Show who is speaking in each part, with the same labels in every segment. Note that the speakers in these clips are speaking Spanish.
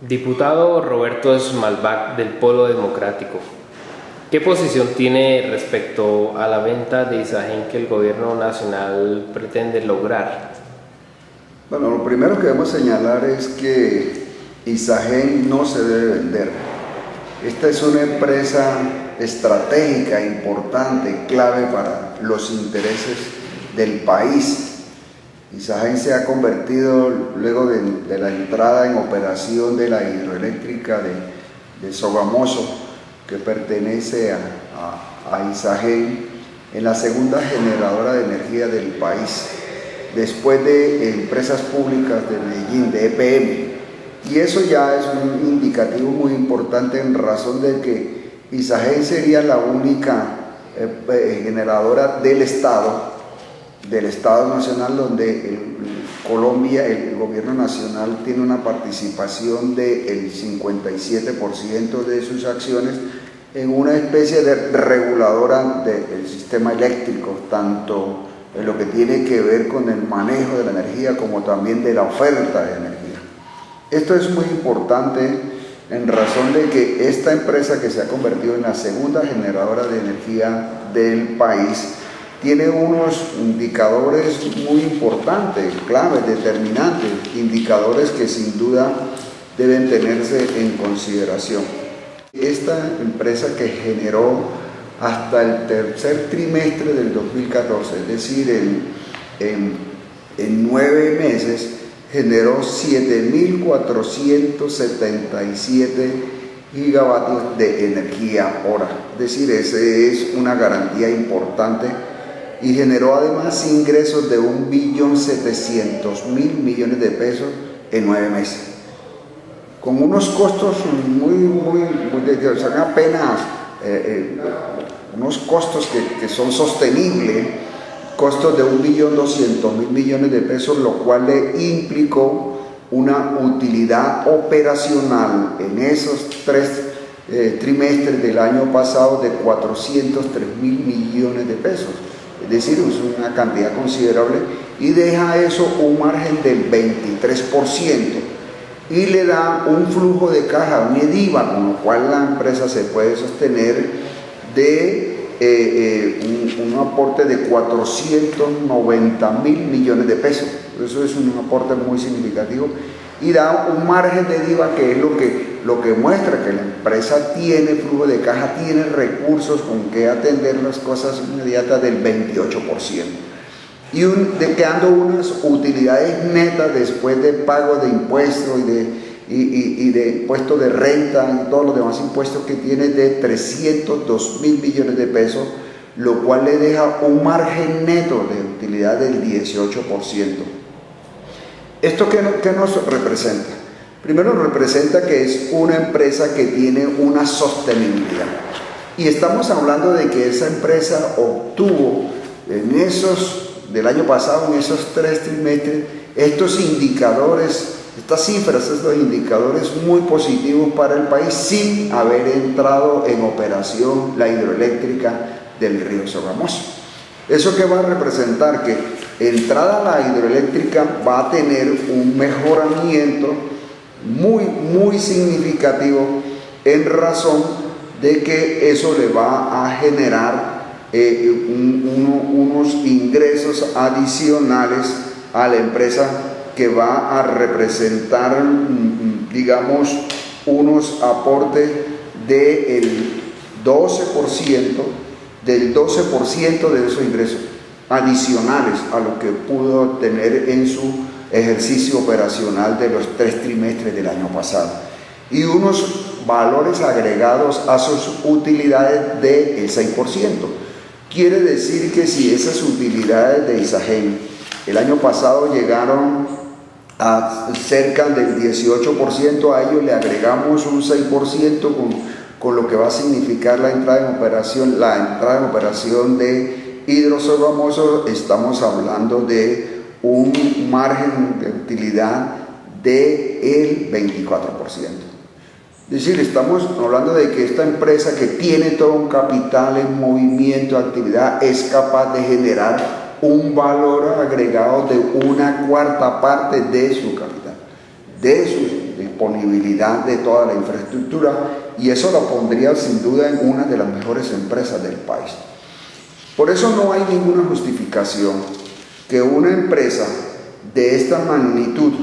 Speaker 1: Diputado Roberto Smalbach del Polo Democrático, ¿qué posición tiene respecto a la venta de Isagen que el gobierno nacional pretende lograr?
Speaker 2: Bueno, lo primero que debemos señalar es que Isagen no se debe vender. Esta es una empresa estratégica, importante, clave para los intereses del país. Isagen se ha convertido, luego de la entrada en operación de la hidroeléctrica de Sogamoso, que pertenece a Isagen, en la segunda generadora de energía del país, después de empresas públicas de Medellín, de EPM. Y eso ya es un indicativo muy importante en razón de que Isagen sería la única generadora del Estado nacional, donde Colombia, el gobierno nacional tiene una participación del 57% de sus acciones en una especie de reguladora del sistema eléctrico, tanto en lo que tiene que ver con el manejo de la energía como también de la oferta de energía. Esto es muy importante en razón de que esta empresa, que se ha convertido en la segunda generadora de energía del país, tiene unos indicadores muy importantes, claves, determinantes, indicadores que sin duda deben tenerse en consideración. Esta empresa, que generó hasta el tercer trimestre del 2014, es decir, en 9 meses, generó 7.477 gigavatios de energía hora. Es decir, esa es una garantía importante, y generó además ingresos de 1.700.000 millones de pesos en 9 meses, con unos costos son apenas unos costos que son sostenibles, costos de 1.200.000 millones de pesos, lo cual le implicó una utilidad operacional en esos 3 trimestres del año pasado de 403.000 millones de pesos. Es decir, es una cantidad considerable, y deja eso un margen del 23%, y le da un flujo de caja, un EDIVA, con lo cual la empresa se puede sostener de un aporte de 490.000 millones de pesos. Eso es un aporte muy significativo, y da un margen de EDIVA que es lo que muestra que la empresa tiene flujo de caja, tiene recursos con que atender las cosas inmediatas, del 28%. Y quedando unas utilidades netas después de pago de impuestos y de impuestos de renta y todos los demás impuestos que tiene, de 302.000 millones de pesos, lo cual le deja un margen neto de utilidad del 18%. ¿Esto qué nos representa? Primero, representa que es una empresa que tiene una sostenibilidad. Y estamos hablando de que esa empresa obtuvo del año pasado, en esos 3 trimestres, estos indicadores, estas cifras, estos indicadores muy positivos para el país, sin haber entrado en operación la hidroeléctrica del río Sogamoso. ¿Eso qué va a representar? Que entrada la hidroeléctrica va a tener un mejoramiento muy significativo, en razón de que eso le va a generar unos ingresos adicionales a la empresa, que va a representar, digamos, unos aportes del 12% de esos ingresos adicionales a lo que pudo obtener en su ejercicio operacional de los 3 trimestres del año pasado, y unos valores agregados a sus utilidades del 6%. Quiere decir que si esas utilidades de Isagen el año pasado llegaron a cerca del 18%, a ello le agregamos un 6% con lo que va a significar la entrada en operación de Hidrosogamoso. Estamos hablando de un margen de utilidad del 24%. Es decir, estamos hablando de que esta empresa, que tiene todo un capital en movimiento, actividad, es capaz de generar un valor agregado de 1/4 parte de su capital, de sus disponibilidad de toda la infraestructura, y eso la pondría sin duda en una de las mejores empresas del país. Por eso no hay ninguna justificación que una empresa de esta magnitud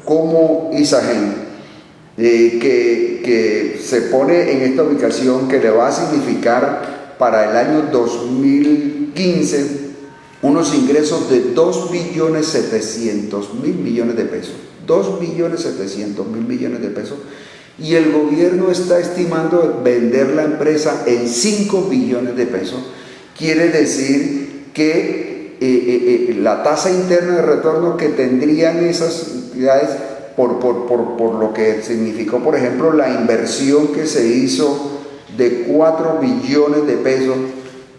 Speaker 2: como Isagen, que se pone en esta ubicación, que le va a significar para el año 2015 unos ingresos de 2.700.000 millones de pesos, 2.700.000 millones de pesos, y el gobierno está estimando vender la empresa en 5 billones de pesos. Quiere decir que la tasa interna de retorno que tendrían esas entidades por lo que significó, por ejemplo, la inversión que se hizo de 4 billones de pesos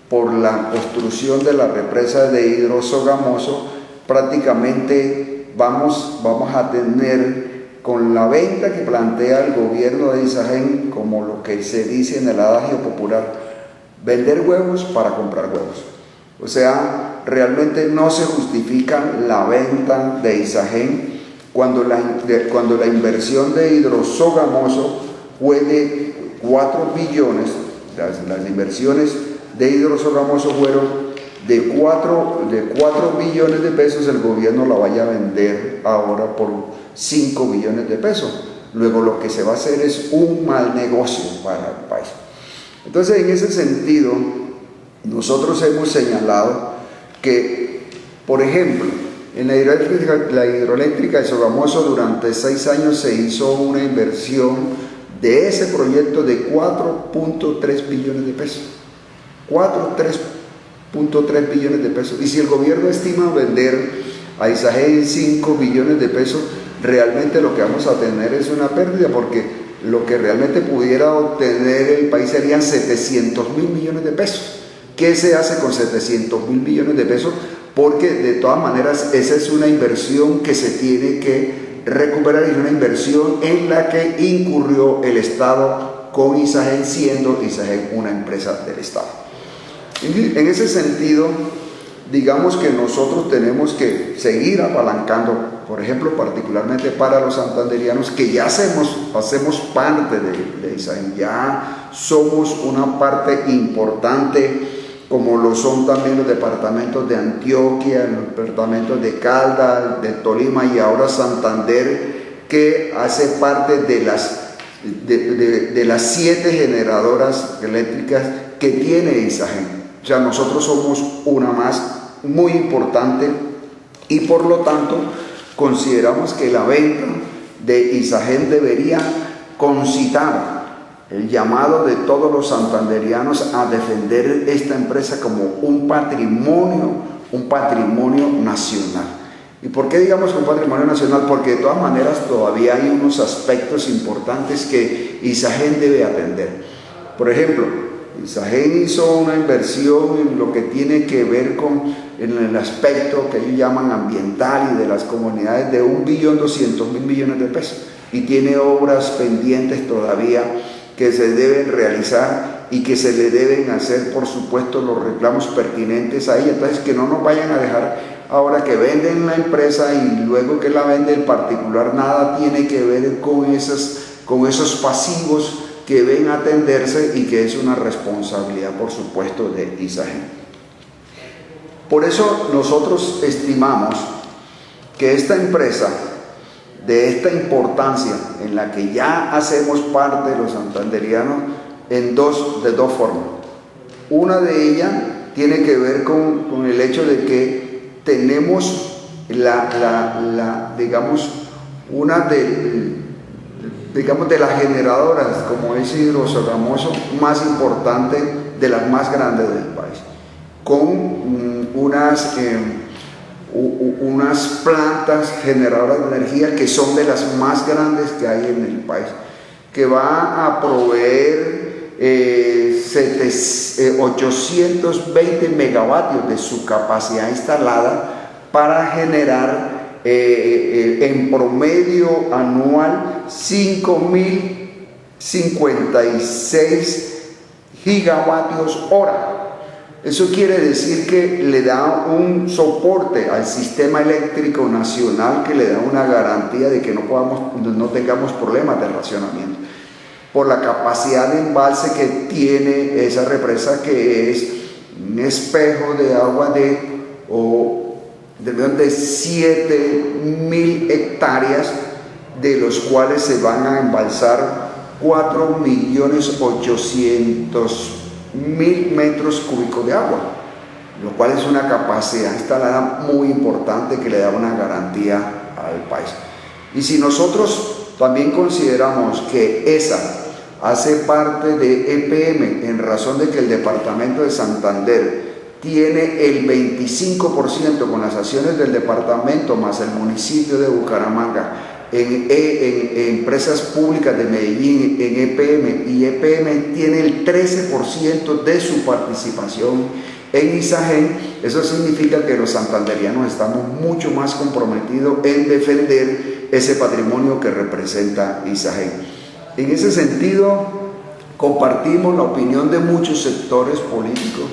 Speaker 2: por la construcción de la represa de Hidrosogamoso, prácticamente vamos a tener, con la venta que plantea el gobierno de Isagen, como lo que se dice en el adagio popular, vender huevos para comprar huevos. O sea, realmente no se justifica la venta de Isagen cuando la inversión de Hidrosogamoso fue de 4 billones, las inversiones de Hidrosogamoso fueron de 4 billones de pesos, el gobierno la vaya a vender ahora por 5 billones de pesos. Luego lo que se va a hacer es un mal negocio para el país. Entonces, en ese sentido, nosotros hemos señalado que, por ejemplo, en la hidroeléctrica de Sogamoso durante 6 años se hizo una inversión de ese proyecto de 4.3 billones de pesos. 4.3 billones de pesos. Y si el gobierno estima vender a Isagen 5 billones de pesos, realmente lo que vamos a tener es una pérdida, porque lo que realmente pudiera obtener el país serían 700.000 millones de pesos. ¿Qué se hace con 700.000 millones de pesos? Porque de todas maneras esa es una inversión que se tiene que recuperar, y una inversión en la que incurrió el Estado con Isagen, siendo Isagen una empresa del Estado. En ese sentido, digamos que nosotros tenemos que seguir apalancando, por ejemplo, particularmente para los santanderianos, que ya hacemos parte de Isagen, ya somos una parte importante, como lo son también los departamentos de Antioquia, los departamentos de Caldas, de Tolima y ahora Santander, que hace parte de las 7 generadoras eléctricas que tiene Isagen. O sea, nosotros somos una más muy importante, y por lo tanto consideramos que la venta de Isagen debería concitar el llamado de todos los santanderianos a defender esta empresa como un patrimonio nacional. ¿Y por qué digamos un patrimonio nacional? Porque de todas maneras todavía hay unos aspectos importantes que Isagen debe atender. Por ejemplo, Isagen hizo una inversión en lo que tiene que ver en el aspecto que ellos llaman ambiental y de las comunidades de 1.200.000 millones de pesos, y tiene obras pendientes todavía que se deben realizar y que se le deben hacer, por supuesto, los reclamos pertinentes ahí. Entonces, que no nos vayan a dejar ahora que venden la empresa y luego que la vende el particular nada tiene que ver con esos pasivos que deben atenderse, y que es una responsabilidad, por supuesto, de Isagen. Por eso nosotros estimamos que esta empresa de esta importancia, en la que ya hacemos parte de los santanderianos, de dos formas. Una de ellas tiene que ver con el hecho de que tenemos una de las generadoras, como es Hidrosogamoso, más importante, de las más grandes del país, con unas plantas generadoras de energía que son de las más grandes que hay en el país, que va a proveer 820 megavatios de su capacidad instalada para generar en promedio anual 5.056 gigavatios hora. Eso quiere decir que le da un soporte al sistema eléctrico nacional, que le da una garantía de que no tengamos problemas de racionamiento, por la capacidad de embalse que tiene esa represa, que es un espejo de agua de 7.000 hectáreas, de los cuales se van a embalsar 4.800.000 metros cúbicos de agua, lo cual es una capacidad instalada muy importante que le da una garantía al país. Y si nosotros también consideramos que esa hace parte de EPM, en razón de que el departamento de Santander tiene el 25% con las acciones del departamento más el municipio de Bucaramanga en empresas públicas de Medellín, en EPM, y EPM tiene el 13% de su participación en Isagen, eso significa que los santanderianos estamos mucho más comprometidos en defender ese patrimonio que representa Isagen. En ese sentido, compartimos la opinión de muchos sectores políticos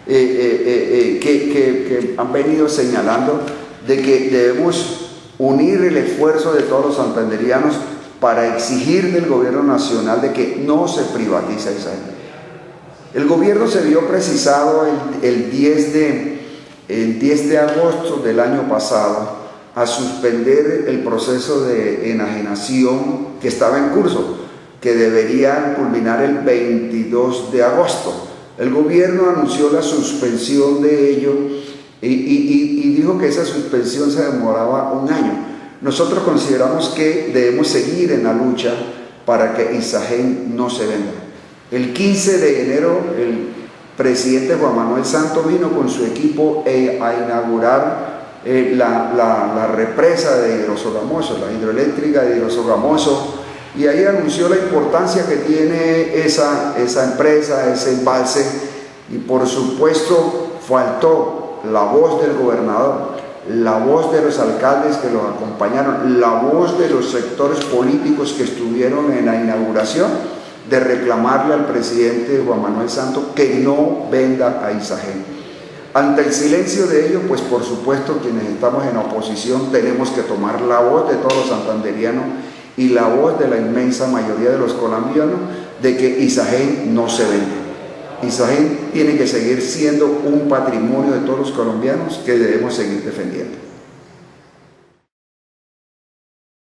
Speaker 2: que han venido señalando de que debemos unir el esfuerzo de todos los santanderianos para exigir del gobierno nacional de que no se privatiza Isagen. El gobierno se vio precisado el 10 de agosto del año pasado a suspender el proceso de enajenación que estaba en curso, que debería culminar el 22 de agosto. El gobierno anunció la suspensión de ello y dijo que esa suspensión se demoraba un año. Nosotros consideramos que debemos seguir en la lucha para que Isagen no se venda. El 15 de enero el presidente Juan Manuel Santos vino con su equipo a inaugurar la represa de Hidrosogamoso, la hidroeléctrica de Hidrosogamoso, y ahí anunció la importancia que tiene esa empresa, ese embalse, y por supuesto faltó la voz del gobernador, la voz de los alcaldes que los acompañaron, la voz de los sectores políticos que estuvieron en la inauguración, de reclamarle al presidente Juan Manuel Santos que no venda a Isagen. Ante el silencio de ellos, pues por supuesto quienes estamos en oposición tenemos que tomar la voz de todos los santanderianos y la voz de la inmensa mayoría de los colombianos de que Isagen no se vende. Isagen tiene que seguir siendo un patrimonio de todos los colombianos que debemos seguir defendiendo.